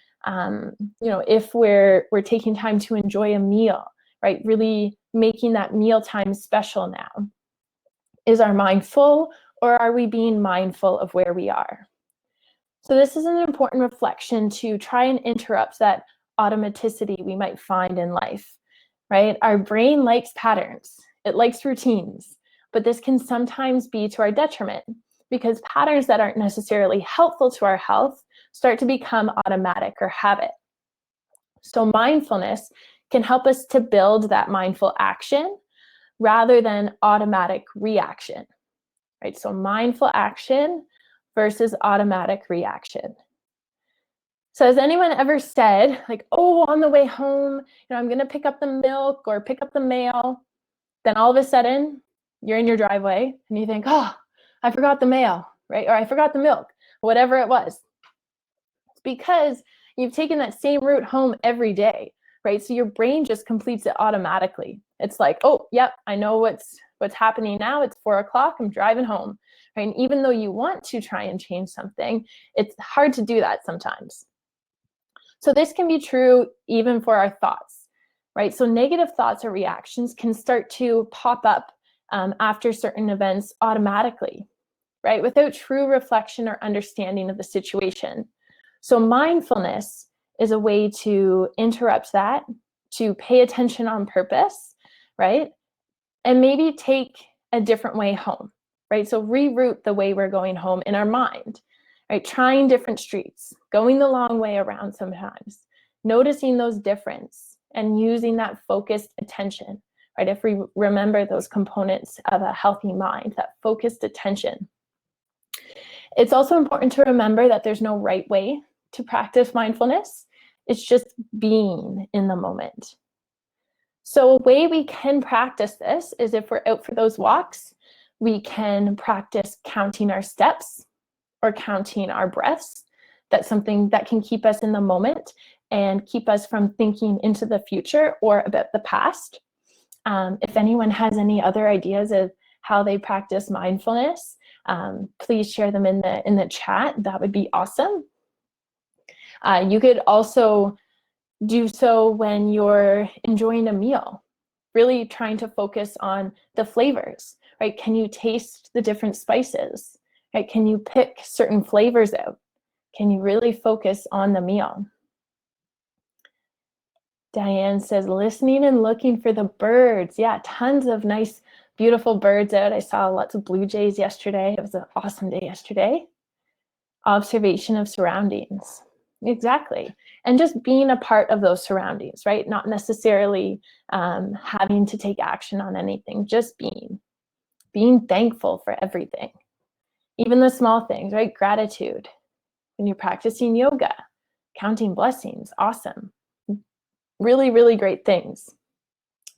if we're taking time to enjoy a meal, right? Really making that meal time special now. Is our mind full, or are we being mindful of where we are? So this is an important reflection to try and interrupt that automaticity we might find in life, right? Our brain likes patterns, it likes routines, but this can sometimes be to our detriment because patterns that aren't necessarily helpful to our health start to become automatic or habit. So mindfulness can help us to build that mindful action rather than automatic reaction, right? So mindful action versus automatic reaction. So has anyone ever said, like, oh, on the way home, I'm going to pick up the milk or pick up the mail. Then all of a sudden, you're in your driveway and you think, oh, I forgot the mail, right? Or I forgot the milk, whatever it was. It's because you've taken that same route home every day, right? So your brain just completes it automatically. It's like, oh, yep, I know what's happening now. It's 4 o'clock. I'm driving home, right? And even though you want to try and change something, it's hard to do that sometimes. So this can be true even for our thoughts, right? So negative thoughts or reactions can start to pop up after certain events automatically, right? Without true reflection or understanding of the situation. So mindfulness is a way to interrupt that, to pay attention on purpose, right? And maybe take a different way home, right? So reroute the way we're going home in our mind, right? Trying different streets, going the long way around sometimes, noticing those differences and using that focused attention, right? If we remember those components of a healthy mind, that focused attention. It's also important to remember that there's no right way to practice mindfulness. It's just being in the moment. So a way we can practice this is if we're out for those walks, we can practice counting our steps or counting our breaths. That's something that can keep us in the moment and keep us from thinking into the future or about the past. If anyone has any other ideas of how they practice mindfulness, please share them in the chat. That would be awesome. You could also do so when you're enjoying a meal, really trying to focus on the flavors, right? Can you taste the different spices, right? Can you pick certain flavors out? Can you really focus on the meal? Diane says, listening and looking for the birds. Yeah, tons of nice, beautiful birds out. I saw lots of blue jays yesterday. It was an awesome day yesterday. Observation of surroundings. Exactly. And just being a part of those surroundings, right? Not necessarily having to take action on anything, just being thankful for everything. Even the small things, right? Gratitude. When you're practicing yoga, counting blessings, awesome. Really, really great things.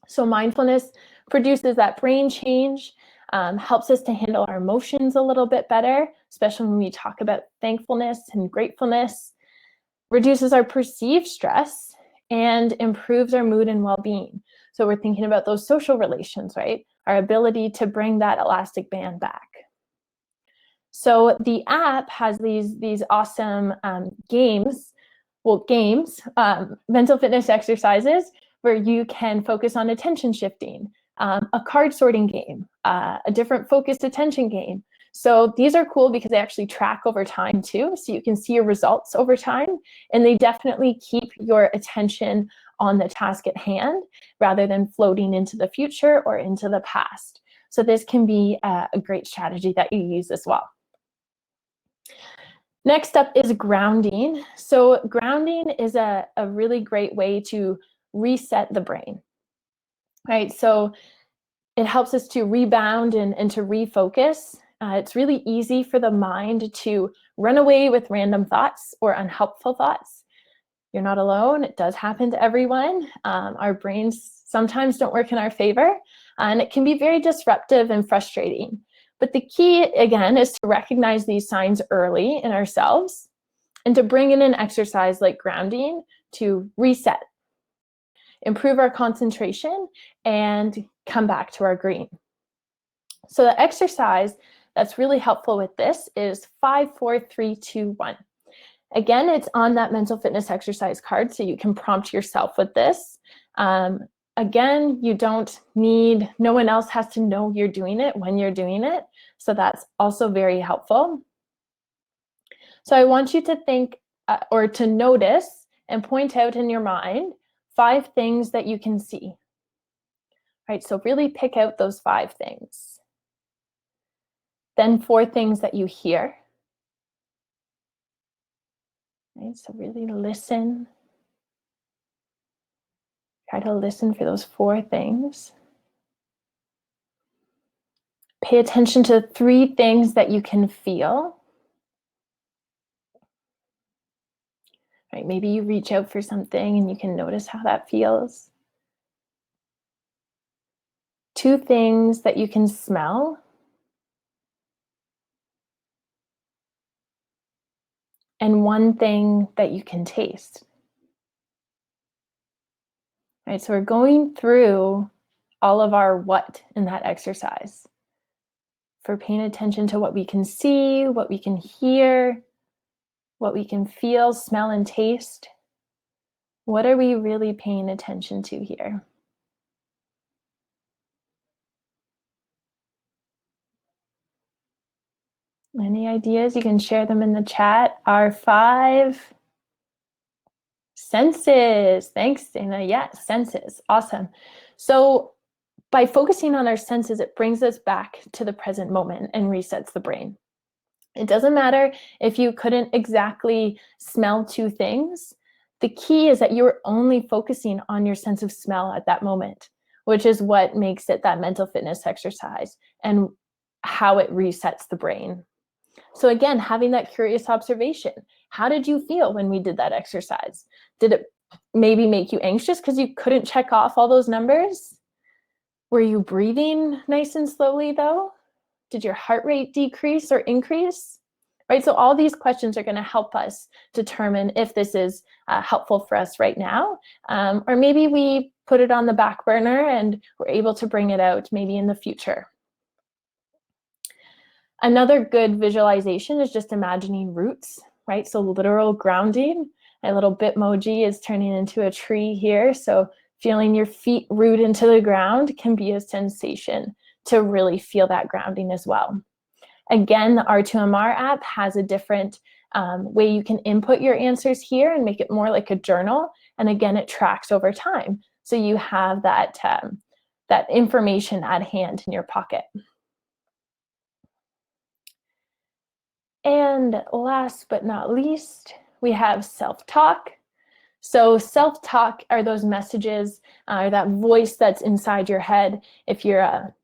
So mindfulness produces that brain change, helps us to handle our emotions a little bit better, especially when we talk about thankfulness and gratefulness, reduces our perceived stress, and improves our mood and well-being. So we're thinking about those social relations, right? Our ability to bring that elastic band back. So the app has these awesome games, mental fitness exercises where you can focus on attention shifting, a card sorting game, a different focused attention game. So these are cool because they actually track over time too, so you can see your results over time, and they definitely keep your attention on the task at hand rather than floating into the future or into the past. So this can be a great strategy that you use as well. Next up is grounding. So grounding is a really great way to reset the brain, right? So it helps us to rebound and to refocus. It's really easy for the mind to run away with random thoughts or unhelpful thoughts. You're not alone. It does happen to everyone. Our brains sometimes don't work in our favor, and it can be very disruptive and frustrating. But the key, again, is to recognize these signs early in ourselves and to bring in an exercise like grounding to reset, improve our concentration, and come back to our green. So the exercise that's really helpful with this is 5, 4, 3, 2, 1. Again, it's on that mental fitness exercise card, so you can prompt yourself with this. Again, you don't need, no one else has to know you're doing it when you're doing it. So that's also very helpful. So I want you to think or to notice and point out in your mind 5 things that you can see. Right, so really pick out those 5 things. Then 4 things that you hear. Right, so really listen. Try to listen for those 4 things. Pay attention to 3 things that you can feel. Right, maybe you reach out for something and you can notice how that feels. 2 things that you can smell. And 1 thing that you can taste. Right, so we're going through all of our what in that exercise. For paying attention to what we can see, what we can hear, what we can feel, smell, and taste. What are we really paying attention to here? Any ideas? You can share them in the chat. Our 5 senses. Thanks, Dana. Yeah, senses. Awesome. So by focusing on our senses, it brings us back to the present moment and resets the brain. It doesn't matter if you couldn't exactly smell 2 things. The key is that you're only focusing on your sense of smell at that moment, which is what makes it that mental fitness exercise and how it resets the brain. So again, having that curious observation. How did you feel when we did that exercise? Did it maybe make you anxious because you couldn't check off all those numbers? Were you breathing nice and slowly though? Did your heart rate decrease or increase? Right, so all these questions are going to help us determine if this is helpful for us right now, or maybe we put it on the back burner and we're able to bring it out maybe in the future. Another good visualization is just imagining roots, right? So literal grounding. My little Bitmoji is turning into a tree here. So feeling your feet root into the ground can be a sensation to really feel that grounding as well. Again, the R2MR app has a different way you can input your answers here and make it more like a journal. And again, it tracks over time. So you have that, that information at hand in your pocket. And last but not least, we have self-talk. So self-talk are those messages, that voice that's inside your head. If you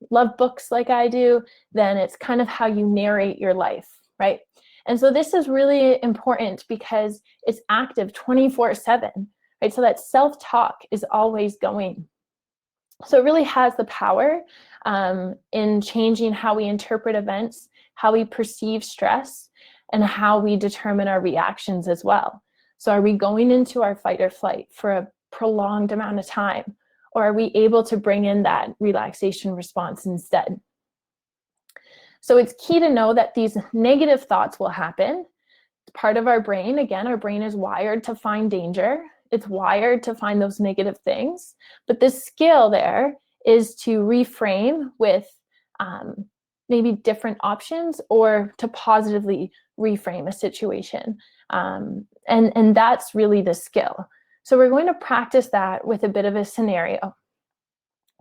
love books like I do, then it's kind of how you narrate your life, right? And so this is really important because it's active 24/7, right? So that self-talk is always going. So it really has the power in changing how we interpret events, how we perceive stress, and how we determine our reactions as well. So are we going into our fight or flight for a prolonged amount of time? Or are we able to bring in that relaxation response instead? So it's key to know that these negative thoughts will happen. Part of our brain, again, our brain is wired to find danger. It's wired to find those negative things. But the skill there is to reframe with maybe different options, or to positively reframe a situation. And that's really the skill. So we're going to practice that with a bit of a scenario.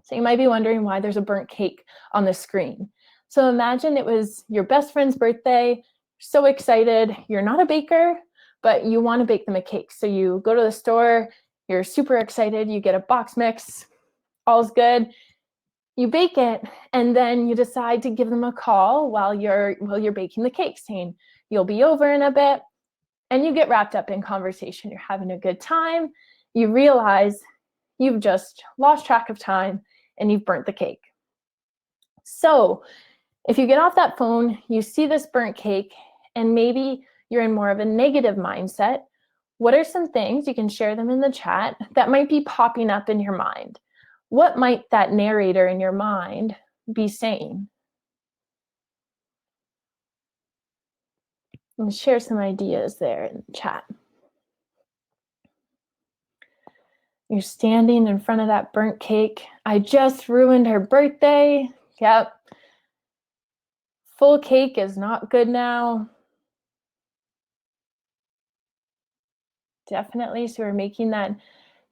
So you might be wondering why there's a burnt cake on the screen. So imagine it was your best friend's birthday, so excited. You're not a baker, but you want to bake them a cake. So you go to the store, you're super excited, you get a box mix, all's good. You bake it, and then you decide to give them a call while you're baking the cake, saying you'll be over in a bit, and you get wrapped up in conversation. You're having a good time. You realize you've just lost track of time and you've burnt the cake. So if you get off that phone, you see this burnt cake, and maybe you're in more of a negative mindset, what are some things, you can share them in the chat, that might be popping up in your mind? What might that narrator in your mind be saying? And share some ideas there in the chat. You're standing in front of that burnt cake. I just ruined her birthday. Yep. Full cake is not good now. Definitely. So we're making that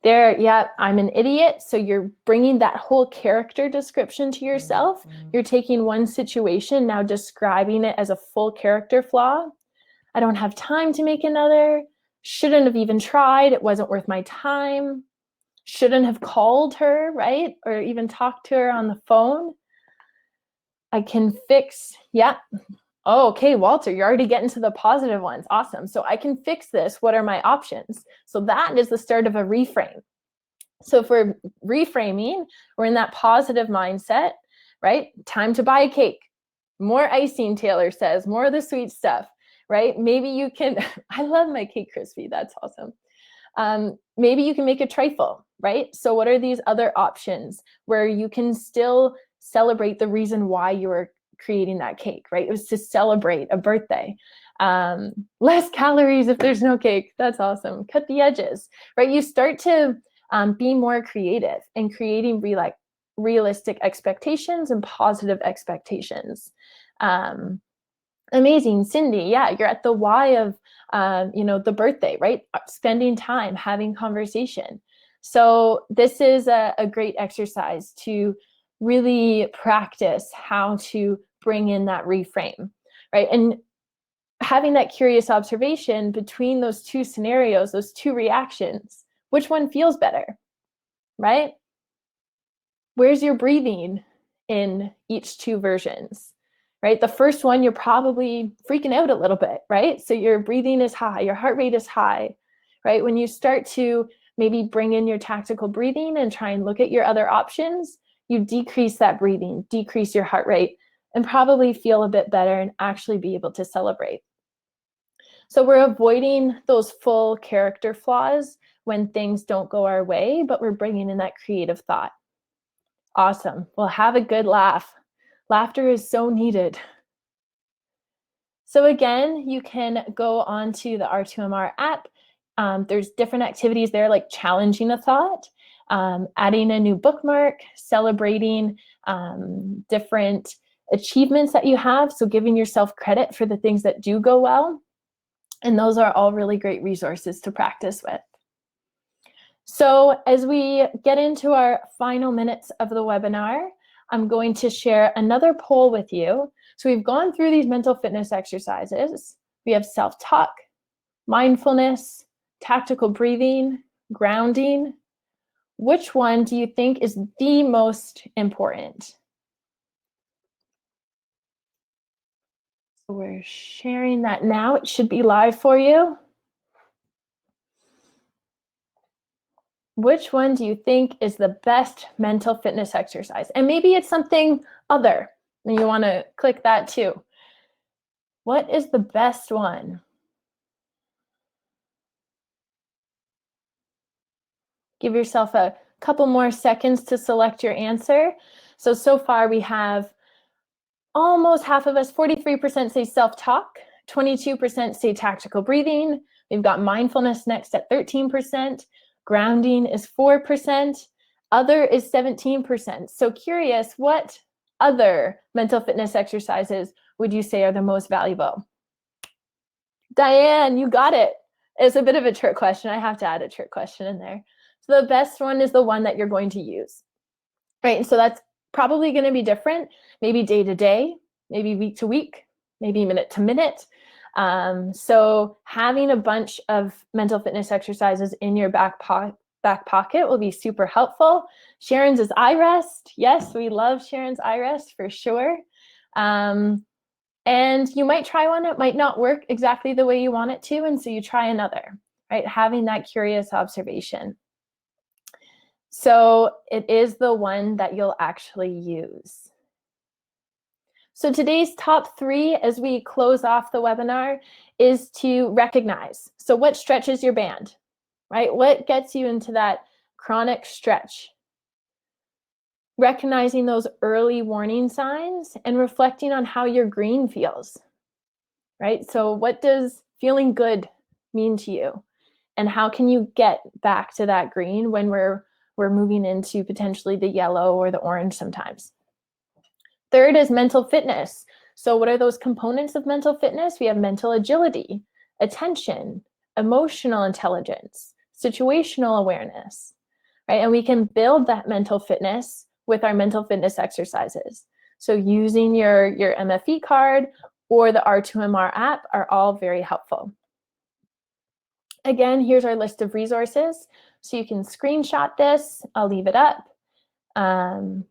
there. Yeah, I'm an idiot. So you're bringing that whole character description to yourself. You're taking one situation, now describing it as a full character flaw. I don't have time to make another. Shouldn't have even tried. It wasn't worth my time. Shouldn't have called her, right? Or even talked to her on the phone. I can fix, yeah. Oh, okay, Walter, you're already getting to the positive ones. Awesome. So I can fix this. What are my options? So that is the start of a reframe. So if we're reframing, we're in that positive mindset, right? Time to buy a cake. More icing, Taylor says, more of the sweet stuff, right? Maybe you can, I love my cake crispy. That's awesome. Maybe you can make a trifle, right? So what are these other options where you can still celebrate the reason why you were creating that cake, right? It was to celebrate a birthday. Less calories if there's no cake. That's awesome. Cut the edges, right? You start to be more creative and creating realistic expectations and positive expectations. Amazing, Cindy. Yeah, you're at the why of the birthday, right? Spending time, having conversation. So this is a great exercise to really practice how to bring in that reframe, right? And having that curious observation between those two scenarios, those two reactions, which one feels better, right? Where's your breathing in each two versions, right? The first one, you're probably freaking out a little bit, right? So your breathing is high, your heart rate is high, right? When you start to maybe bring in your tactical breathing and try and look at your other options, you decrease that breathing, decrease your heart rate, and probably feel a bit better and actually be able to celebrate. So we're avoiding those full character flaws when things don't go our way, but we're bringing in that creative thought. Awesome. Well, have a good laugh. Laughter is so needed. So again, you can go onto the R2MR app. There's different activities there, like challenging a thought, adding a new bookmark, celebrating different achievements that you have. So giving yourself credit for the things that do go well. And those are all really great resources to practice with. So as we get into our final minutes of the webinar, I'm going to share another poll with you. So we've gone through these mental fitness exercises. We have self-talk, mindfulness, tactical breathing, grounding. Which one do you think is the most important? So we're sharing that now. It should be live for you. Which one do you think is the best mental fitness exercise? And maybe it's something other, and you want to click that too. What is the best one? Give yourself a couple more seconds to select your answer. So far we have almost half of us, 43% say self-talk, 22% say tactical breathing. We've got mindfulness next at 13%. Grounding is 4%. Other is 17%. So curious, what other mental fitness exercises would you say are the most valuable? Diane, you got it. It's a bit of a trick question. I have to add a trick question in there. So the best one is the one that you're going to use, right? And so that's probably going to be different, maybe day to day, maybe week to week, maybe minute to minute. So having a bunch of mental fitness exercises in your back pocket will be super helpful. Sharon's is eye rest. Yes, we love Sharon's eye rest for sure. And you might try one, it might not work exactly the way you want it to, and so you try another, right? Having that curious observation. So it is the one that you'll actually use. So today's top 3 as we close off the webinar is to recognize. So what stretches your band, right? What gets you into that chronic stretch? Recognizing those early warning signs and reflecting on how your green feels, right? So what does feeling good mean to you? And how can you get back to that green when we're moving into potentially the yellow or the orange sometimes? Third is mental fitness. So what are those components of mental fitness? We have mental agility, attention, emotional intelligence, situational awareness, right? And we can build that mental fitness with our mental fitness exercises. So using your MFE card or the R2MR app are all very helpful. Again, here's our list of resources. So you can screenshot this. I'll leave it up.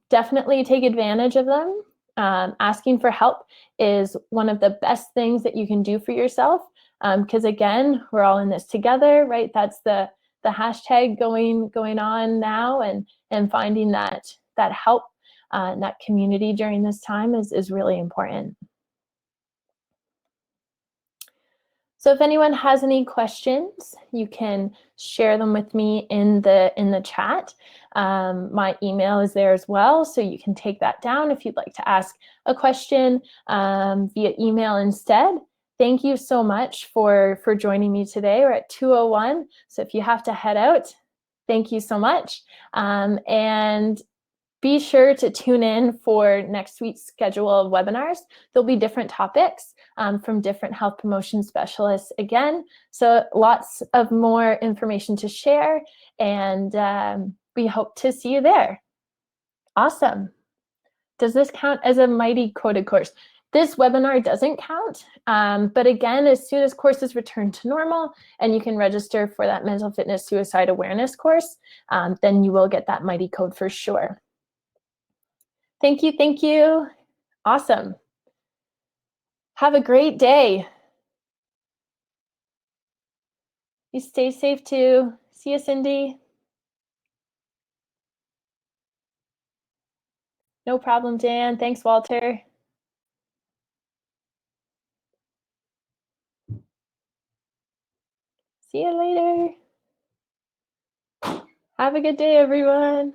Definitely take advantage of them. Asking for help is one of the best things that you can do for yourself. Because again, we're all in this together, right? That's the hashtag going on now, and finding that help and that community during this time is really important. So if anyone has any questions, you can share them with me in the chat. My email is there as well, so you can take that down if you'd like to ask a question via email instead. Thank you so much for joining me today. We're at 2:01, so if you have to head out, thank you so much. And be sure to tune in for next week's schedule of webinars. There'll be different topics from different health promotion specialists again. So lots of more information to share, and we hope to see you there. Awesome. Does this count as a Mighty coded course? This webinar doesn't count, but again, as soon as courses return to normal and you can register for that mental fitness suicide awareness course, then you will get that Mighty code for sure. Thank you, thank you. Awesome. Have a great day. You stay safe too. See you, Cindy. No problem, Dan. Thanks, Walter. See you later. Have a good day, everyone.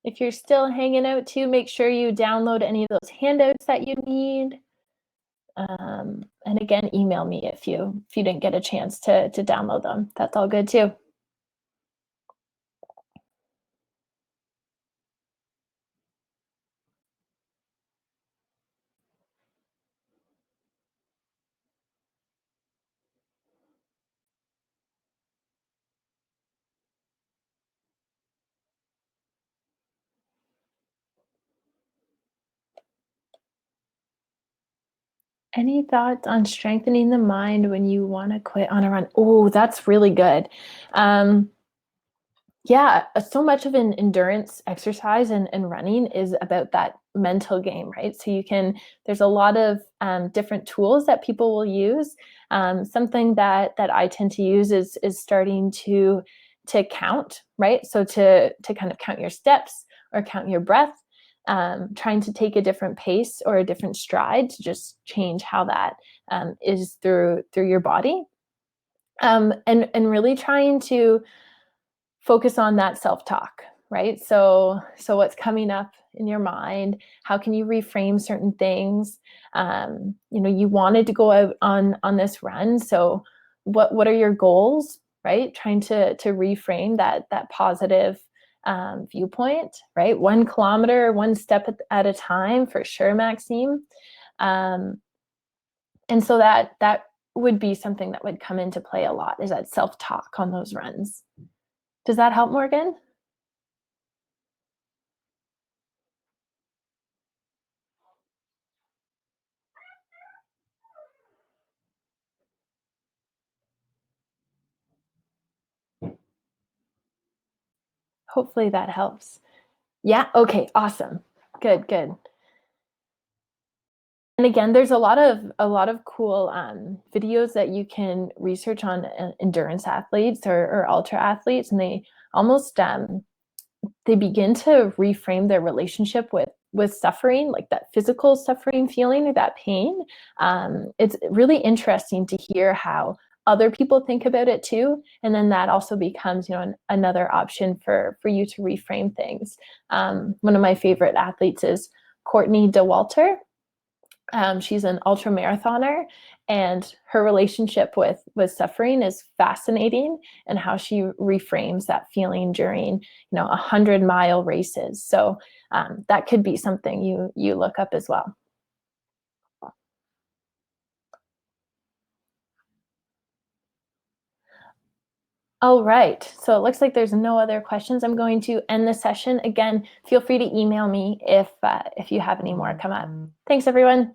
If you're still hanging out too, make sure you download any of those handouts that you need. And again, email me if you didn't get a chance to download them. That's all good too. Any thoughts on strengthening the mind when you want to quit on a run? Oh, that's really good. Yeah, so much of an endurance exercise and running is about that mental game, right? So there's a lot of different tools that people will use. Something that I tend to use is starting to count, right? So to kind of count your steps or count your breath. trying to take a different pace or a different stride to just change how that is through your body. And really trying to focus on that self-talk, right? So what's coming up in your mind? How can you reframe certain things? You wanted to go out on this run, so what are your goals, right? Trying to reframe that positive viewpoint, right? 1 kilometer, one step at a time, for sure, Maxime. And so that would be something that would come into play a lot, is that self-talk on those runs. Does that help, Morgan? Hopefully that helps. Yeah, okay, awesome. Good. And again, there's a lot of cool videos that you can research on endurance athletes or ultra athletes, and they almost they begin to reframe their relationship with suffering, like that physical suffering feeling or that pain. It's really interesting to hear how other people think about it too, and then that also becomes another option for you to reframe things. One of my favorite athletes is Courtney Dauwalter. She's an ultra marathoner, and her relationship with suffering is fascinating, and how she reframes that feeling during 100-mile races. So that could be something you look up as well. All right, so it looks like there's no other questions. I'm going to end the session. Again, feel free to email me if you have any more come up. Thanks, everyone.